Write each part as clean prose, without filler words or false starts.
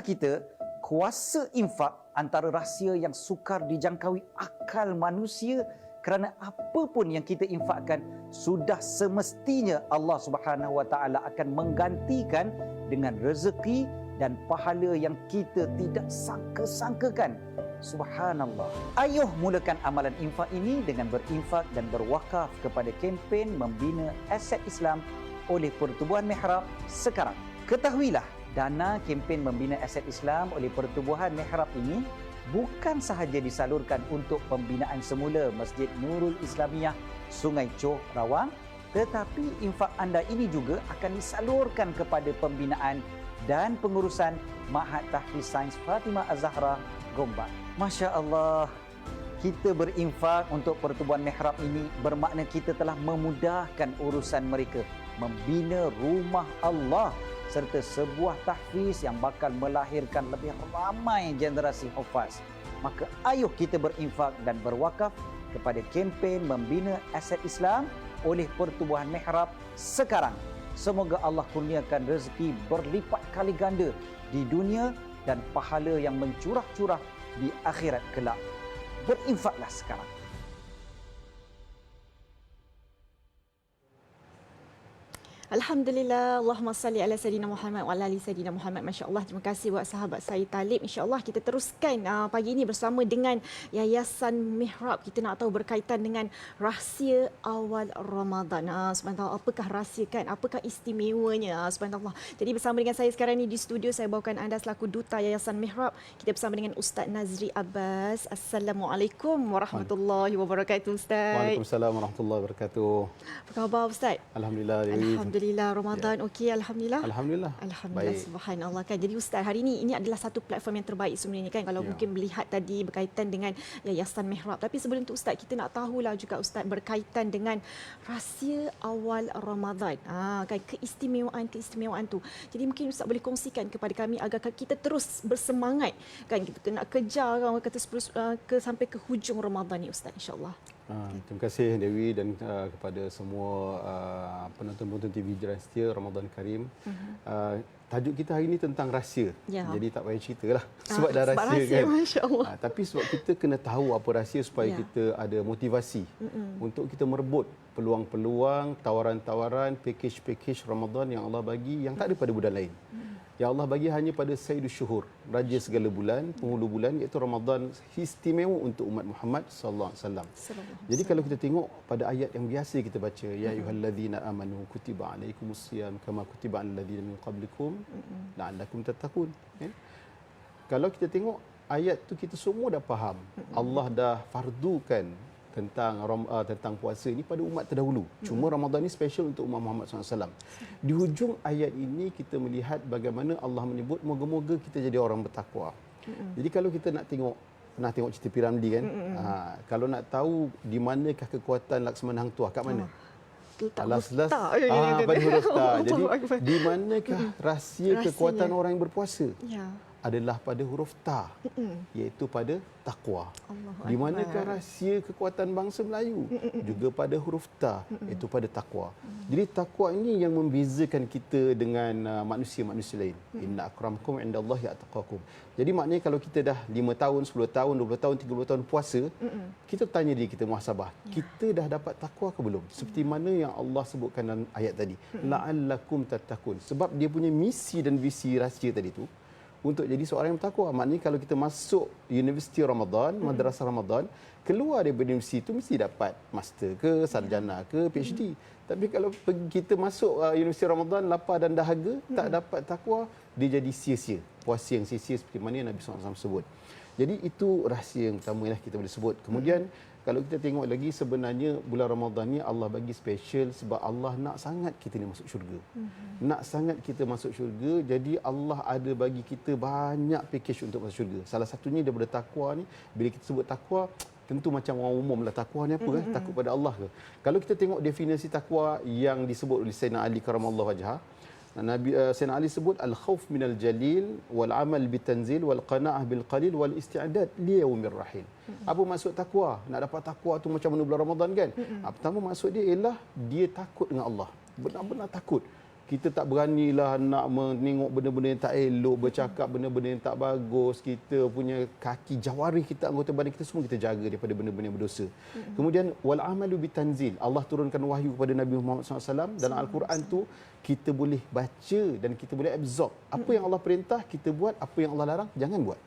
kita, kuasa infak antara rahsia yang sukar dijangkaui akal manusia, kerana apa pun yang kita infakkan sudah semestinya Allah Subhanahu Wa Taala akan menggantikan dengan rezeki dan pahala yang kita tidak sangka-sangkakan. Subhanallah. Ayuh mulakan amalan infak ini dengan berinfak dan berwakaf kepada kempen membina aset Islam oleh Pertubuhan Mihrab sekarang. Ketahuilah, dana kempen membina aset Islam oleh Pertubuhan Mihrab ini bukan sahaja disalurkan untuk pembinaan semula Masjid Nurul Islamiyah Sungai Choh Rawang, tetapi infak anda ini juga akan disalurkan kepada pembinaan dan pengurusan Ma'had Tahfiz Sains Fatimah Az-Zahra Gombak. Masya Allah, kita berinfak untuk Pertubuhan Mihrab ini bermakna kita telah memudahkan urusan mereka membina rumah Allah serta sebuah tahfiz yang bakal melahirkan lebih ramai generasi hufaz. Maka ayuh kita berinfak dan berwakaf kepada kempen membina aset Islam oleh Pertubuhan Mihrab sekarang. Semoga Allah kurniakan rezeki berlipat kali ganda di dunia dan pahala yang mencurah-curah di akhirat kelak. Berinfaklah sekarang. Alhamdulillah, Allahumma salli ala Sayyidina Muhammad wa ala ali Sayyidina Muhammad. Masya Allah, terima kasih buat sahabat saya Talib. InsyaAllah kita teruskan pagi ini bersama dengan Yayasan Mihrab. Kita nak tahu berkaitan dengan rahsia awal Ramadan. Subhanallah, apakah rahsia kan? Apakah istimewanya? Subhanallah. Jadi bersama dengan saya sekarang ni di studio, saya bawakan anda selaku Duta Yayasan Mihrab. Kita bersama dengan Ustaz Nazri Abbas. Assalamualaikum warahmatullahi wabarakatuh, Ustaz. Waalaikumsalam warahmatullahi wabarakatuh. Apa khabar, Ustaz? Alhamdulillah, Dewi. Alhamdulillah, Ramadan okey, alhamdulillah. Alhamdulillah. Alhamdulillah, subhanallah kan. Jadi Ustaz, hari ini adalah satu platform yang terbaik sebenarnya kan, kalau mungkin melihat tadi berkaitan dengan Yayasan Mihrab. Tapi sebelum itu Ustaz, kita nak tahulah juga Ustaz berkaitan dengan rahsia awal Ramadan. Kan keistimewaan tu. Jadi mungkin Ustaz boleh kongsikan kepada kami agar kita terus bersemangat kan, kita nak kejar orang kata sampai ke hujung Ramadan ni Ustaz, insya-Allah. Terima kasih Dewi dan kepada semua penonton-penonton TV Jiran Setia, Ramadan Karim. Tajuk kita hari ini tentang rahsia. Jadi tak payah ceritalah sebab dah rahsia kan. Masya-Allah. Tapi sebab kita kena tahu apa rahsia supaya kita ada motivasi untuk kita merebut peluang-peluang, tawaran-tawaran, pakej-pakej Ramadan yang Allah bagi yang tak ada pada bulan lain. Yang Allah bagi hanya pada Sayyidus Syuhur, raja segala bulan, penghulu bulan, iaitu Ramadan, istimewa untuk umat Muhammad sallallahu alaihi wasallam. Jadi kalau kita tengok pada ayat yang biasa kita baca, ya ayyuhallazina amanu kutiba alaikumusiyam kama kutiba alal ladzina min qablikum la'allakum tattaqun. Kalau kita tengok ayat tu, kita semua dah faham. Allah dah fardukan tentang puasa ini pada umat terdahulu. Cuma Ramadan ini special untuk umat Muhammad SAW. Di hujung ayat ini kita melihat bagaimana Allah menyebut moga-moga kita jadi orang bertakwa. Jadi kalau kita nak pernah tengok cerita Piramli kan? Kalau nak tahu di manakah kekuatan Laksmana Hang Tuah, kat mana? Alas-las pada huruf ta. Jadi di manakah rahsia kekuatan orang yang berpuasa? Adalah pada huruf ta, iaitu pada takwa. Di manakah rahsia kekuatan bangsa Melayu? Juga pada huruf ta, iaitu pada takwa. Jadi takwa ini yang membezakan kita dengan manusia-manusia lain. Inna akramakum indallahi atqakum. Jadi maknanya kalau kita dah 5 tahun, 10 tahun, 20 tahun, 30 tahun puasa, kita tanya diri kita muhasabah. Kita dah dapat takwa ke belum? Seperti mana yang Allah sebutkan dalam ayat tadi. La'allakum tattaqun. Sebab dia punya misi dan visi rahsia tadi tu untuk jadi seorang yang bertakwa. Maknanya kalau kita masuk Universiti Ramadan, Madrasah Ramadan, keluar daripada universiti itu mesti dapat master ke, sarjana ke, PhD. Tapi kalau kita masuk Universiti Ramadan, lapar dan dahaga, tak dapat takwa, dia jadi sia-sia. Puasa yang sia-sia seperti mana yang Nabi SAW sebut. Jadi itu rahsia yang pertama yang kita boleh sebut. Kemudian kalau kita tengok lagi, sebenarnya bulan Ramadan ni Allah bagi special sebab Allah nak sangat kita ni masuk syurga. Nak sangat kita masuk syurga, jadi Allah ada bagi kita banyak package untuk masuk syurga. Salah satunya daripada takwa ni, bila kita sebut takwa, tentu macam orang umum lah, takwa ni apa? Takut pada Allah ke? Kalau kita tengok definisi takwa yang disebut oleh Sayyidina Ali karamallahu wajhah, Sayyidina Ali sebut al-khauf minal jalil wal amal bitanzil wal qana'ah bil qalil wal isti'dad li yaumir rahil. Apa maksud takwa? Nak dapat takwa tu macam mana bulan Ramadan kan? Pertama maksud dia ialah dia takut dengan Allah. Benar-benar takut. kita tak beranilah nak menengok benda-benda yang tak elok, bercakap benda-benda yang tak bagus, kita punya kaki, jawarih kita, anggota badan kita semua kita jaga daripada benda-benda yang berdosa. Kemudian wal amalu bitanzil, Allah turunkan wahyu kepada Nabi Muhammad SAW dalam Al-Quran tu kita boleh baca dan kita boleh absorb apa yang Allah perintah kita buat, apa yang Allah larang jangan buat.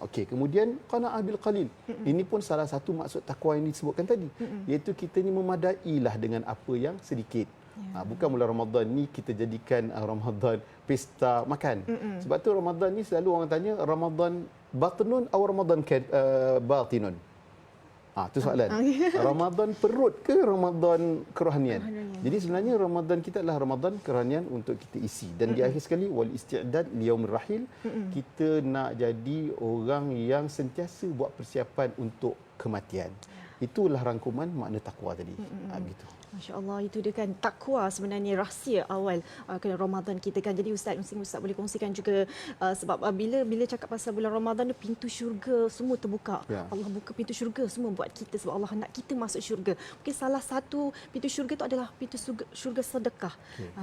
Okey, kemudian qanaah bil qalil. Ini pun salah satu maksud takwa yang disebutkan tadi, iaitu kita ni memadailah dengan apa yang sedikit. Bukan bulan Ramadan ni kita jadikan Ramadan pesta makan. Sebab tu Ramadan ni selalu orang tanya Ramadan batnun atau Ramadan batinun. Itu soalan. Ramadan perut ke Ramadan kerohanian? Jadi sebenarnya Ramadan kita adalah Ramadan kerohanian untuk kita isi. Dan di akhir sekali wal isti'dad liyaumir rahil, kita nak jadi orang yang sentiasa buat persiapan untuk kematian. Itulah rangkuman makna takwa tadi. Begitu. Masya Allah, itu dia kan takwa sebenarnya rahsia awal Ramadan kita kan. Jadi Ustaz, mungkin Ustaz boleh kongsikan juga sebab bila cakap pasal bulan Ramadan, pintu syurga semua terbuka. Ya. Allah buka pintu syurga semua buat kita sebab Allah nak kita masuk syurga. Mungkin salah satu pintu syurga itu adalah pintu syurga sedekah.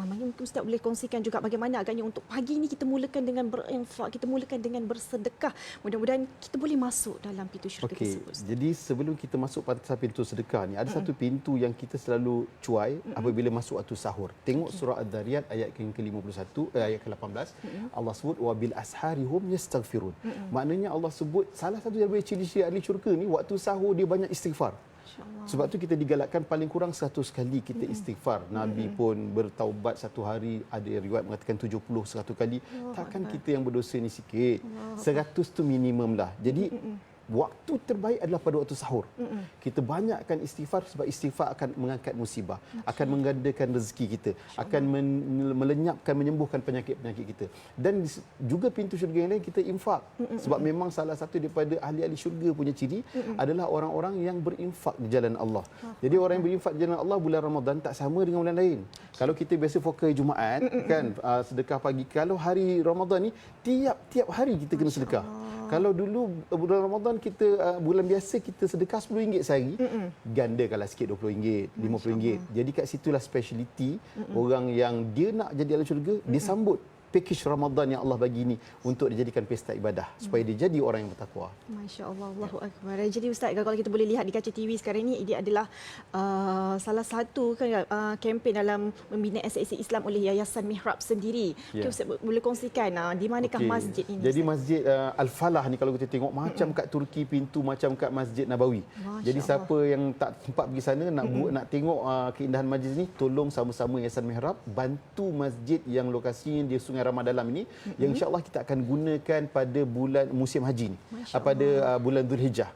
Mungkin Ustaz boleh kongsikan juga bagaimana agaknya untuk pagi ini kita mulakan dengan berinfak, kita mulakan dengan bersedekah. Mudah-mudahan kita boleh masuk dalam pintu syurga tersebut. Jadi sebelum kita masuk pada pintu sedekah ni, ada satu pintu yang kita selalu cuai apabila masuk waktu sahur. Tengok surah Ad-Dariyat ayat ke-51, ayat ke-18. Allah sebut wabil asharihum yastaghfirun. Maknanya Allah sebut salah satu daripada ciri-ciri ahli syurga ni waktu sahur dia banyak istighfar. Sebab tu kita digalakkan paling kurang 100 kali kita istighfar. Nabi pun bertaubat satu hari, ada riwayat mengatakan 70, 100 kali. Takkan kita yang berdosa ni sikit. 100 tu minimum lah. Jadi waktu terbaik adalah pada waktu sahur. Kita banyakkan istighfar sebab istighfar akan mengangkat musibah, akan menggandakan rezeki kita, akan melenyapkan, menyembuhkan penyakit-penyakit kita. Dan juga pintu syurga yang lain kita infak. Sebab memang salah satu daripada ahli-ahli syurga punya ciri adalah orang-orang yang berinfak di jalan Allah. Jadi orang yang berinfak di jalan Allah bulan Ramadan tak sama dengan bulan lain. Kalau kita biasa fokus Jumaat kan, sedekah pagi. Kalau hari Ramadan ni tiap-tiap hari kita kena sedekah. Kalau dulu bulan Ramadan kita bulan biasa kita sedekah RM10 sehari, gandakanlah sikit RM20, RM50. Jadi kat situlah speciality orang yang dia nak jadi ahli syurga, dia sambut pakej Ramadan yang Allah bagi ini untuk dijadikan pesta ibadah supaya dia jadi orang yang bertakwa. Masya-Allah, Allahu Akbar. Jadi Ustaz, kalau kita boleh lihat di kaca TV sekarang ini, dia adalah salah satu kan kempen dalam membina SAC Islam oleh Yayasan Mihrab sendiri. Ustaz boleh kongsikan di manakah masjid ini? Jadi Masjid Al-Falah ni kalau kita tengok macam kat Turki, pintu macam kat Masjid Nabawi. Jadi siapa yang tak sempat pergi sana nak tengok keindahan masjid ni, tolong sama-sama Yayasan Mihrab bantu masjid yang lokasinya di Sungai Ramadalam ini, yang insya-Allah kita akan gunakan pada bulan musim haji ni, pada bulan Zulhijjah.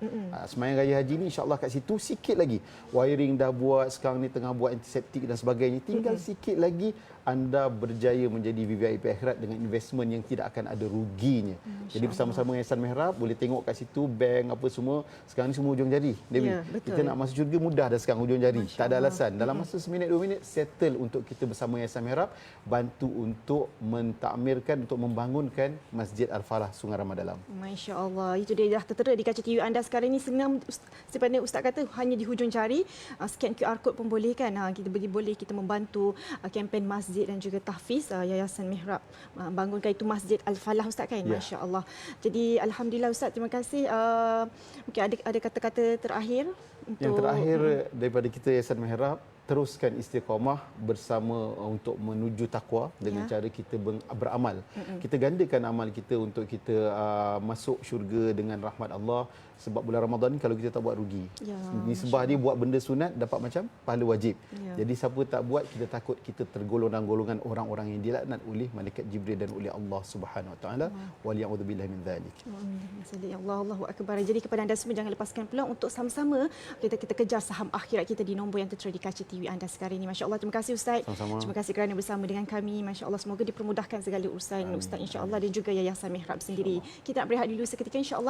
Sembahyang raya haji ni insya-Allah kat situ sikit lagi. Wiring dah buat, sekarang ni tengah buat antiseptik dan sebagainya. Tinggal sikit lagi anda berjaya menjadi VVIP akhirat dengan investment yang tidak akan ada ruginya. Jadi bersama-sama Yayasan Mihrab boleh tengok kat situ bank apa semua. Sekarang ni semua hujung jari. Ya, kita nak masuk syurga mudah dah sekarang hujung jari. Tak ada alasan. Dalam masa seminit 2 minit settle untuk kita bersama Yayasan Mihrab bantu untuk mentakmirkan, untuk membangunkan Masjid Al-Falah Sungai Ramadalam. Masya-Allah. Itu dia dah tertera di kaca TV anda sekarang ini. Senang sebenarnya Ustaz kata hanya di hujung jari. Scan QR code pun boleh kan. Kita boleh kita membantu kempen masjid dan juga tahfiz Yayasan Mihrab bangunkan itu Masjid Al-Falah Ustaz kan. Masya-Allah. Jadi alhamdulillah Ustaz, terima kasih. Mungkin ada kata-kata terakhir untuk yang terakhir daripada kita Yayasan Mihrab, teruskan istiqamah bersama untuk menuju takwa dengan cara kita beramal. Kita gandakan amal kita untuk kita masuk syurga dengan rahmat Allah. Sebab bulan Ramadan ni kalau kita tak buat rugi. Nisbah dia buat benda sunat dapat macam pahala wajib. Jadi siapa tak buat, kita takut kita tergolong dalam golongan orang-orang yang dilaknat oleh malaikat Jibril dan oleh Allah Subhanahu Wa Taala. Waliya'udzubillahi min dzalik. Allahu Akbar. Jadi kepada anda semua jangan lepaskan peluang untuk sama-sama kita kejar saham akhirat kita di nombor yang tertera di kaca TV anda sekarang ini. Masya-Allah, terima kasih Ustaz. Sama-sama. Terima kasih kerana bersama dengan kami. Masya-Allah, semoga dipermudahkan segala urusan Ustaz insya-Allah dan juga Yayasan Mihrab sendiri. Kita nak berehat dulu seketika insya-Allah.